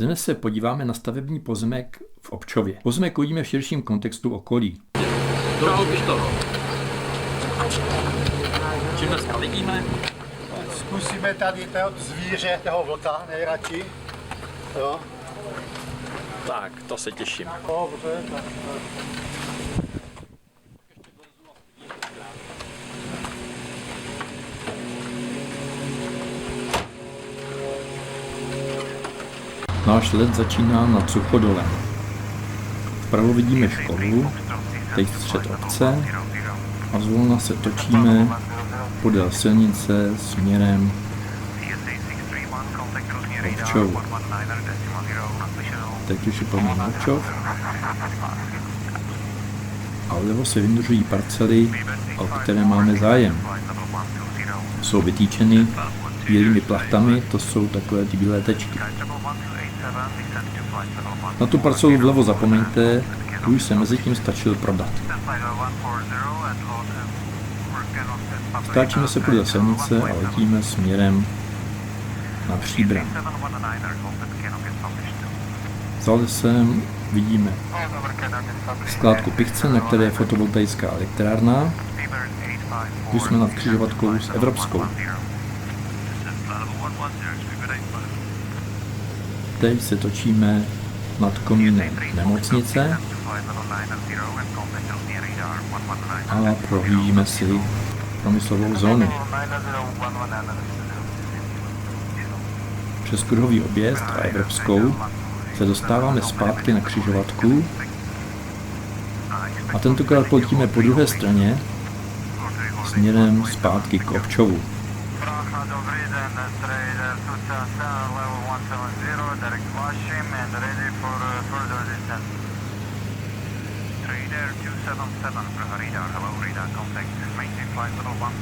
Dnes se podíváme na stavební pozemek v Občově. Pozemek uvidíme v širším kontextu okolí. Druhou pištolu. Čím dneska vidíme? Zkusíme tady toho zvíře, toho vlka nejradši. Jo. Tak, to se těším. Dobře, tak. Náš let začíná nad Suchodolem. Vpravo vidíme školu, teď střed obce a zvolna se točíme podél silnice směrem Občov. Teď už je plný Občov a vlevo se vymnožují parcely, o které máme zájem. Jsou vytýčeny bílými plachtami, to jsou takové ty bílé tečky. Na tu parcelu vlevo zapomeňte, už se mezi tím stačil prodat. Stáčíme se podél silnice a letíme směrem na Příbram. Za lesem vidíme skládku Pichce, na které je fotovoltaická elektrárna. Už jsme nad křižovatkou s Evropskou. Teď se točíme nad komínem nemocnice a prohlížíme si průmyslovou zónu. Přes kruhový objezd a Evropskou se dostáváme zpátky na křižovatku a tentokrát poletíme po druhé straně směrem zpátky k Občovu.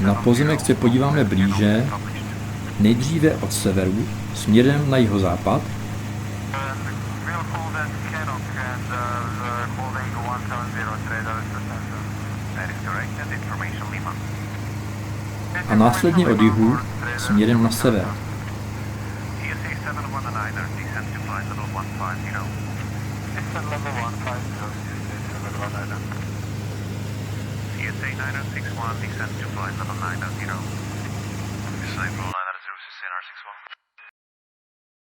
Na pozemek se podíváme blíže, nejdříve od severu směrem na jihozápad a následně od jihu směrem na sever. CSA 9061, descend to flight level 900.